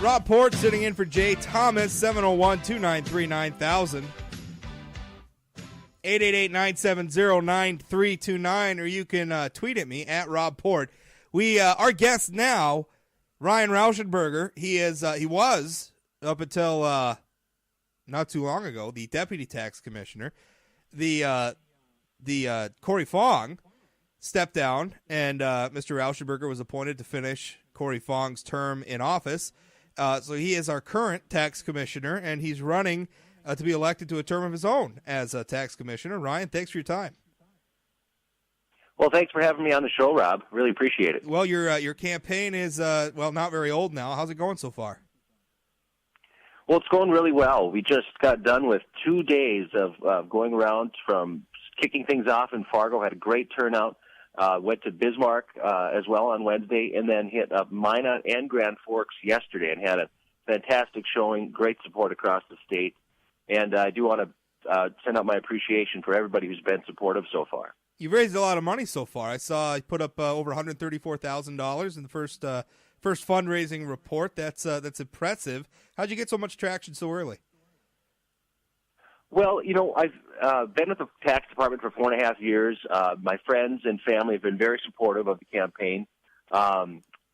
Rob Port sitting in for Jay Thomas, 701-293-9000. 888-970-9329, or you can tweet at me at Rob Port. Our guest now, Ryan Rauschenberger. He was up until not too long ago the deputy tax commissioner. The Corey Fong stepped down, and Mr. Rauschenberger was appointed to finish Corey Fong's term in office. So he is our current tax commissioner, and he's running to be elected to a term of his own as a tax commissioner. Ryan, thanks for your time. Well, thanks for having me on the show, Rob. Really appreciate it. Well, your campaign is, not very old now. How's it going so far? Well, it's going really well. We just got done with 2 days of going around from kicking things off in Fargo, had a great turnout, went to Bismarck as well on Wednesday, and then hit up Minot and Grand Forks yesterday and had a fantastic showing, great support across the state. And I do want to send out my appreciation for everybody who's been supportive so far. You've raised a lot of money so far. I saw you put up over $134,000 in the first fundraising report. That's impressive. How'd you get so much traction so early? Well, I've been with the tax department for 4.5 years. My friends and family have been very supportive of the campaign.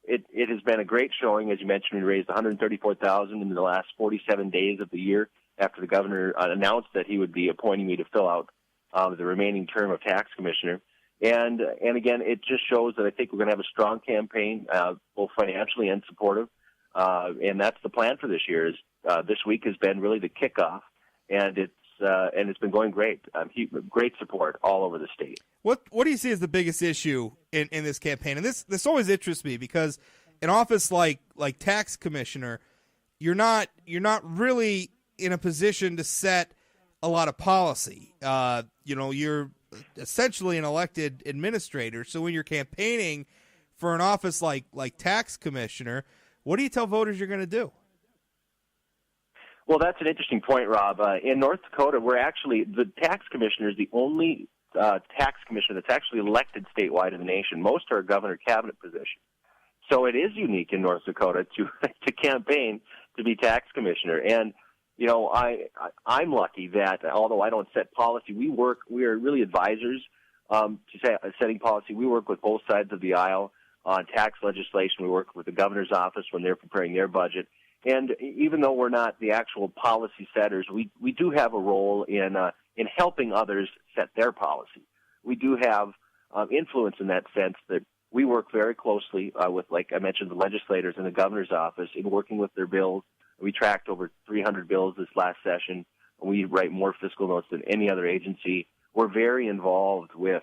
It has been a great showing. As you mentioned, we raised $134,000 in the last 47 days of the year after the governor announced that he would be appointing me to fill out the remaining term of tax commissioner. And again, it just shows that I think we're going to have a strong campaign, both financially and supportive. And that's the plan for this year. This week has been really the kickoff, and it's been going great. Great support all over the state. What do you see as the biggest issue in this campaign? And this always interests me because an office like tax commissioner, you're not really in a position to set a lot of policy. You're essentially an elected administrator. So when you're campaigning for an office like tax commissioner, what do you tell voters you're going to do? Well, that's an interesting point, Rob. In North Dakota, we're actually, the tax commissioner is the only tax commissioner that's actually elected statewide in the nation. Most are a governor cabinet position. So it is unique in North Dakota to campaign to be tax commissioner. And I'm lucky that although I don't set policy, we are really advisors to setting policy. We work with both sides of the aisle on tax legislation. We work with the governor's office when they're preparing their budget. And even though we're not the actual policy setters, we do have a role in helping others set their policy. We do have influence in that sense that we work very closely with, like I mentioned, the legislators in the governor's office in working with their bills. We tracked over 300 bills this last session. We write more fiscal notes than any other agency. We're very involved with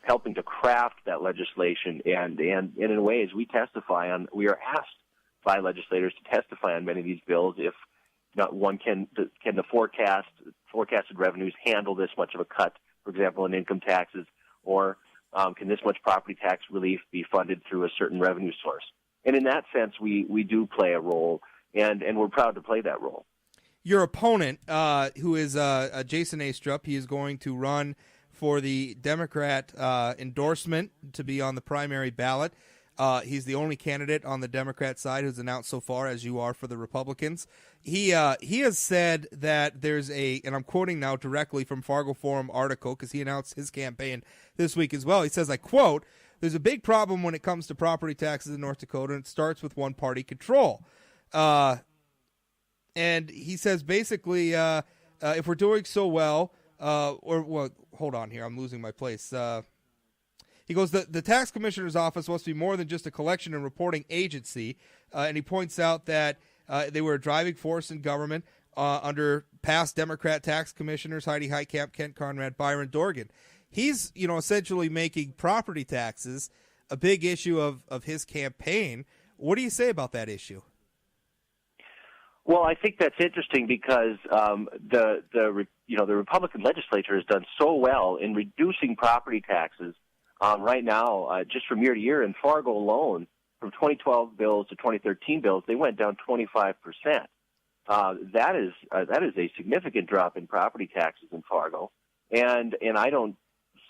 helping to craft that legislation, and in ways we testify on. We are asked by legislators to testify on many of these bills. If not one can the forecasted revenues handle this much of a cut, for example, in income taxes, or can this much property tax relief be funded through a certain revenue source? And in that sense, we do play a role. And we're proud to play that role. Your opponent, who is Jason Astrup, he is going to run for the Democrat endorsement to be on the primary ballot. He's the only candidate on the Democrat side who's announced so far, as you are for the Republicans. He has said that there's and I'm quoting now directly from Fargo Forum article because he announced his campaign this week as well. He says, I quote, "There's a big problem when it comes to property taxes in North Dakota, and it starts with one-party control." And he says basically, if we're doing so well, hold on here, I'm losing my place. He goes, the tax commissioner's office must be more than just a collection and reporting agency. And he points out that they were a driving force in government under past Democrat tax commissioners, Heidi Heitkamp, Kent Conrad, Byron Dorgan. He's, essentially making property taxes a big issue of his campaign. What do you say about that issue? Well, I think that's interesting because the Republican legislature has done so well in reducing property taxes right now, just from year to year. In Fargo alone, from 2012 bills to 2013 bills, they went down 25%. That is a significant drop in property taxes in Fargo, and I don't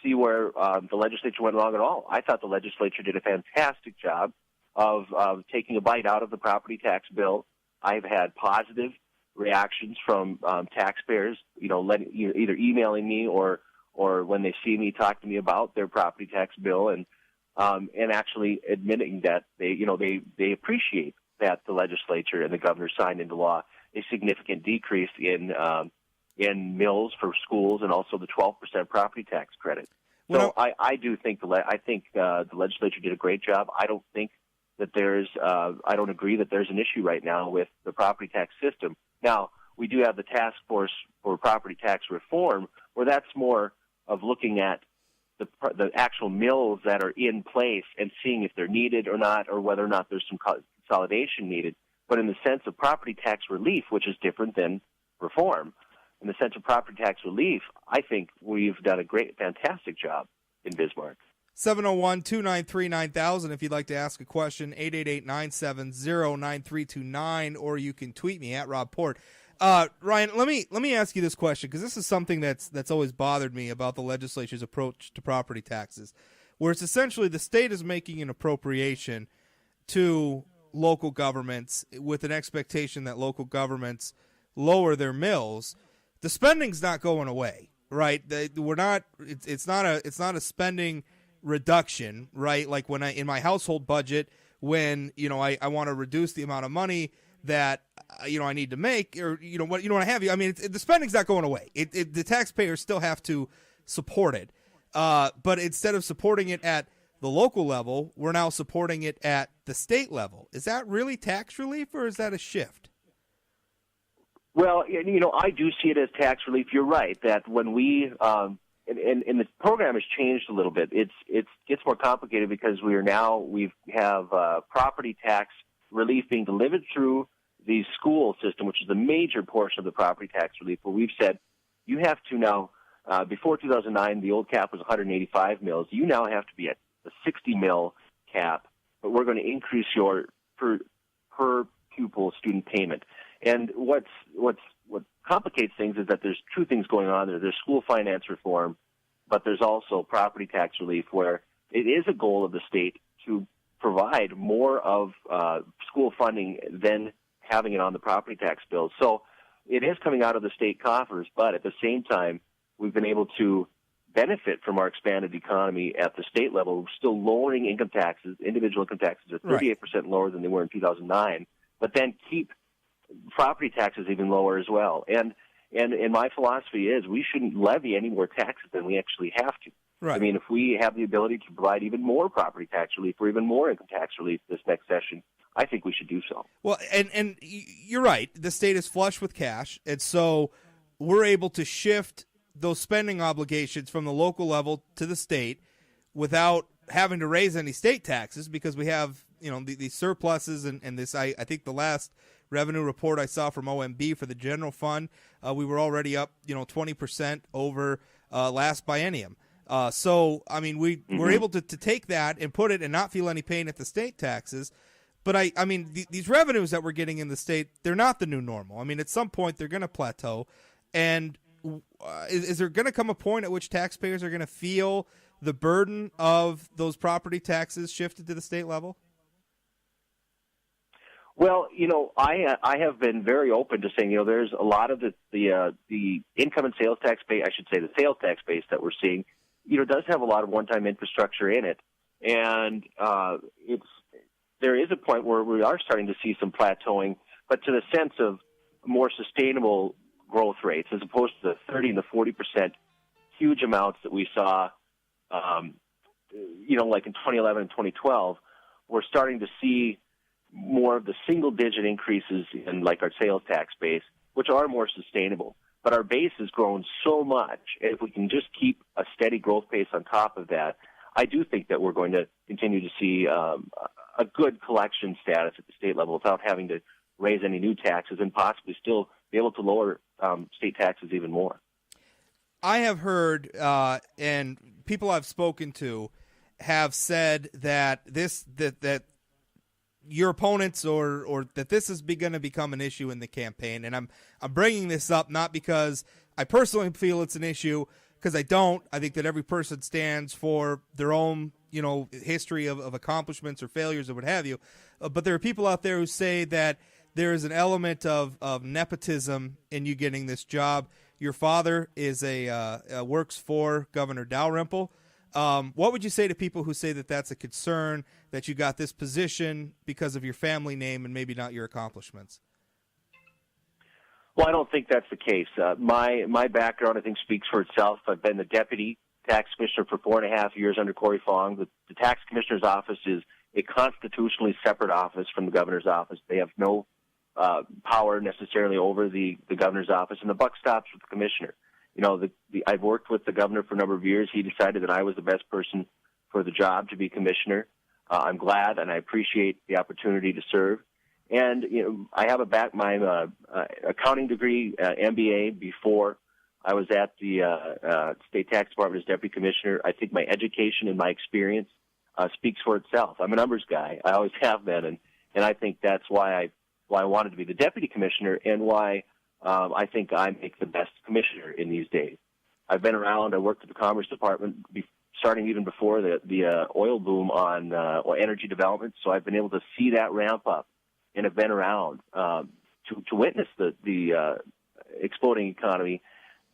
see where the legislature went wrong at all. I thought the legislature did a fantastic job of taking a bite out of the property tax bill. I've had positive reactions from taxpayers, either emailing me or when they see me talk to me about their property tax bill, and actually admitting that they appreciate that the legislature and the governor signed into law a significant decrease in mills for schools and also the 12% property tax credit. So I do think the legislature did a great job. I don't think that I don't agree that there's an issue right now with the property tax system. Now, we do have the task force for property tax reform, where that's more of looking at the actual mills that are in place and seeing if they're needed or not, or whether or not there's some consolidation needed. But in the sense of property tax relief, which is different than reform, in the sense of property tax relief, I think we've done a fantastic job in Bismarck. 701-293-9000 if you'd like to ask a question, 888-970-9329, or you can tweet me at Rob Port. Ryan, let me ask you this question, because this is something that's always bothered me about the legislature's approach to property taxes, where it's essentially the state is making an appropriation to local governments with an expectation that local governments lower their mills. The spending's not going away, right? It's not a spending reduction, right? Like when in my household budget, when I want to reduce the amount of money that I need to make, or what have you. I mean, the spending's not going away. The taxpayers still have to support it, but instead of supporting it at the local level, we're now supporting it at the state level. Is that really tax relief, or is that a shift? Well, I do see it as tax relief. You're right that when we and the program has changed a little bit. It gets more complicated because we have property tax relief being delivered through the school system, which is the major portion of the property tax relief. Where we've said you have to now, before 2009, the old cap was 185 mils. You now have to be at a 60 mil cap, but we're going to increase your per pupil student payment. And what complicates things is that there's two things going on there. There's school finance reform, but there's also property tax relief, where it is a goal of the state to provide more of school funding than having it on the property tax bill. So it is coming out of the state coffers, but at the same time, we've been able to benefit from our expanded economy at the state level. We're still lowering income taxes. Individual income taxes are 38% lower than they were in 2009, but then keep property taxes even lower as well. And my philosophy is we shouldn't levy any more taxes than we actually have to. Right. I mean, if we have the ability to provide even more property tax relief or even more income tax relief this next session, I think we should do so. Well, and you're right. The state is flush with cash, and so we're able to shift those spending obligations from the local level to the state without having to raise any state taxes, because we have these surpluses and this. I think the last revenue report I saw from OMB for the general fund, we were already up 20% over last biennium. So I mean, we're able to take that and put it and not feel any pain at the state taxes. But I mean, these revenues that we're getting in the state, they're not the new normal. I mean, at some point they're going to plateau, and is there going to come a point at which taxpayers are going to feel the burden of those property taxes shifted to the state level? Well, I have been very open to saying, there's a lot of the income and sales tax base, I should say the sales tax base that we're seeing, does have a lot of one-time infrastructure in it. And there is a point where we are starting to see some plateauing, but to the sense of more sustainable growth rates as opposed to the 30 and the 40% huge amounts that we saw, like in 2011 and 2012, we're starting to see more of the single-digit increases in like our sales tax base, which are more sustainable. But our base has grown so much, and if we can just keep a steady growth pace on top of that, I do think that we're going to continue to see a good collection status at the state level without having to raise any new taxes and possibly still be able to lower state taxes even more. I have heard, and people I've spoken to have said that that your opponents or that this is going to become an issue in the campaign. And I'm bringing this up not because I personally feel it's an issue, because I don't. I think that every person stands for their own, history of accomplishments or failures or what have you. But there are people out there who say that there is an element of nepotism in you getting this job. Your father is works for Governor Dalrymple. What would you say to people who say that that's a concern, that you got this position because of your family name and maybe not your accomplishments? Well, I don't think that's the case. My background, I think, speaks for itself. I've been the deputy tax commissioner for 4.5 years under Corey Fong. The tax commissioner's office is a constitutionally separate office from the governor's office. They have no power necessarily over the governor's office, and the buck stops with the commissioner. I've worked with the governor for a number of years. He decided that I was the best person for the job to be commissioner. I'm glad, and I appreciate the opportunity to serve. And I have my accounting degree, MBA. Before I was at the state tax department as deputy commissioner, I think my education and my experience speaks for itself. I'm a numbers guy. I always have been, and I think that's why I wanted to be the deputy commissioner, and why I think I make the best commissioner in these days. I've been around. I worked at the Commerce Department, starting even before the oil boom on energy development. So I've been able to see that ramp up, and have been around to witness the exploding economy,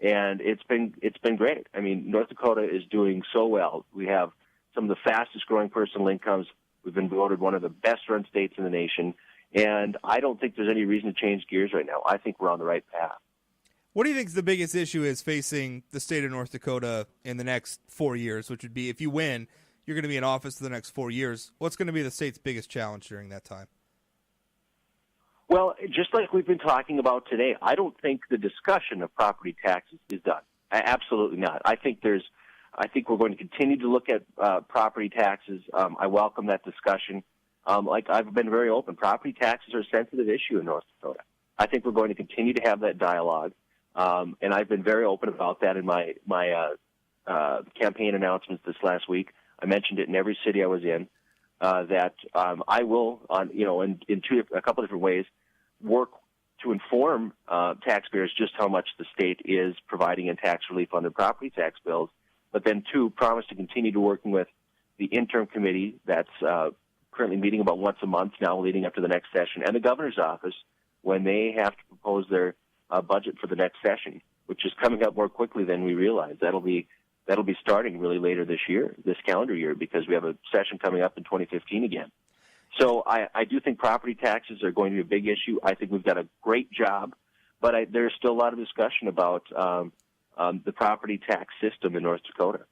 and it's been great. I mean, North Dakota is doing so well. We have some of the fastest growing personal incomes. We've been voted one of the best run states in the nation, and I don't think there's any reason to change gears right now. I think we're on the right path. What do you think the biggest issue is facing the state of North Dakota in the next 4 years, which would be, if you win, you're going to be in office for the next 4 years. What's going to be the state's biggest challenge during that time? Well, just like we've been talking about today, I don't think the discussion of property taxes is done. Absolutely not. I think we're going to continue to look at property taxes. I welcome that discussion. Like I've been very open, property taxes are a sensitive issue in North Dakota. I think we're going to continue to have that dialogue, and I've been very open about that in my campaign announcements this last week. I mentioned it in every city I was in, that I will, in a couple different ways, work to inform taxpayers just how much the state is providing in tax relief on their property tax bills, but then, two, promise to continue to working with the interim committee that's currently meeting about once a month now leading up to the next session, and the governor's office when they have to propose their budget for the next session, which is coming up more quickly than we realize. That'll be starting really later this calendar year, because we have a session coming up in 2015 again. So I do think property taxes are going to be a big issue. I think we've done a great job, but there's still a lot of discussion about the property tax system in North Dakota.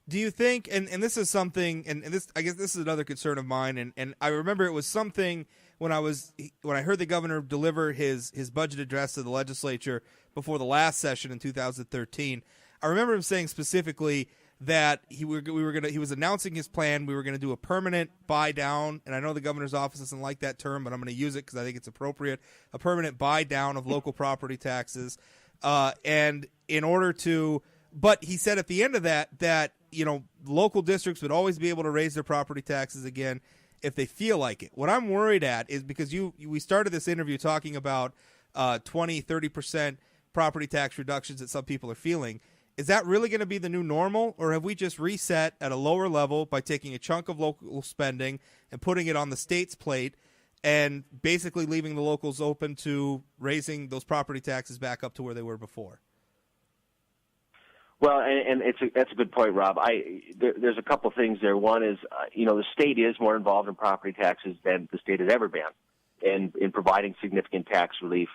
Do you think, and this is something, and this, I guess this is another concern of mine, and I remember it was something when I heard the governor deliver his budget address to the legislature before the last session in 2013. I remember him saying specifically that he was announcing his plan. We were going to do a permanent buy down, and I know the governor's office doesn't like that term, but I'm going to use it because I think it's appropriate. A permanent buy down of local property taxes, and in order to, but he said at the end of that local districts would always be able to raise their property taxes again if they feel like it. What I'm worried at is, because we started this interview talking about 20-30% property tax reductions that some people are feeling. Is that really going to be the new normal, or have we just reset at a lower level by taking a chunk of local spending and putting it on the state's plate and basically leaving the locals open to raising those property taxes back up to where they were before? Well, and that's a good point, Rob. There's a couple things there. One is, the state is more involved in property taxes than the state has ever been in providing significant tax relief.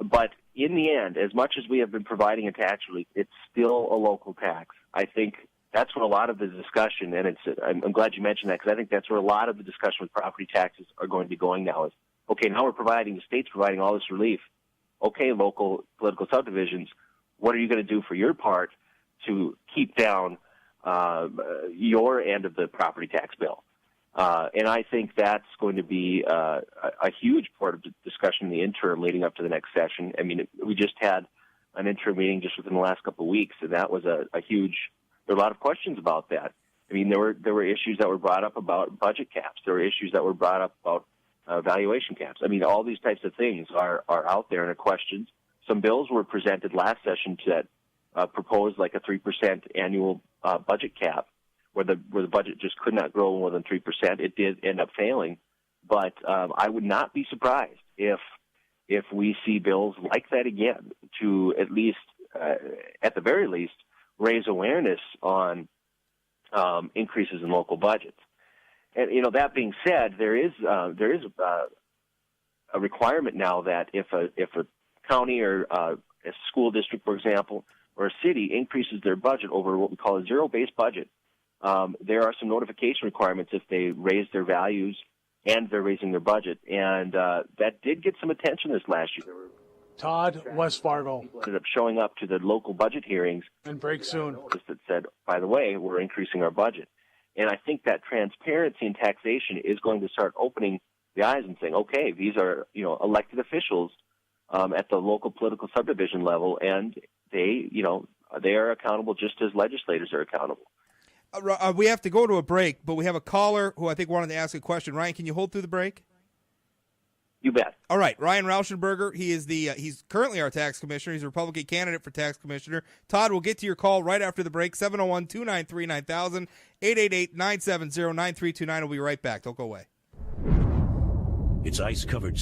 But in the end, as much as we have been providing a tax relief, it's still a local tax. I think that's what a lot of the discussion, and I'm glad you mentioned that, because I think that's where a lot of the discussion with property taxes are going to be going now is, okay, now the state's providing all this relief. Okay, local political subdivisions, what are you going to do for your part to keep down your end of the property tax bill? And I think that's going to be a huge part of the discussion in the interim leading up to the next session. I mean, we just had an interim meeting just within the last couple of weeks, and that was a huge. There were a lot of questions about that. I mean, there were issues that were brought up about budget caps. There were issues that were brought up about valuation caps. I mean, all these types of things are out there and are questions. Some bills were presented last session that proposed like a 3% annual budget cap, where the budget just could not grow more than 3%. It did end up failing, but I would not be surprised if we see bills like that again, to at least, at the very least, raise awareness on increases in local budgets. And that being said, there is a requirement now that if a county or a school district, for example, or a city increases their budget over what we call a zero-based budget, there are some notification requirements if they raise their values and they're raising their budget. And that did get some attention this last year. Todd, West Fargo. People ended up showing up to the local budget hearings. And break soon. That said, by the way, we're increasing our budget. And I think that transparency in taxation is going to start opening the eyes and saying, okay, these are elected officials at the local political subdivision level, and they are accountable just as legislators are accountable. We have to go to a break, but we have a caller who I think wanted to ask a question. Ryan, can you hold through the break? You bet. All right, Ryan Rauschenberger. He is he's currently our tax commissioner. He's a Republican candidate for tax commissioner. Todd, we'll get to your call right after the break. 701-293-9000, 888-970-9329. We'll be right back. Don't go away. It's ice-covered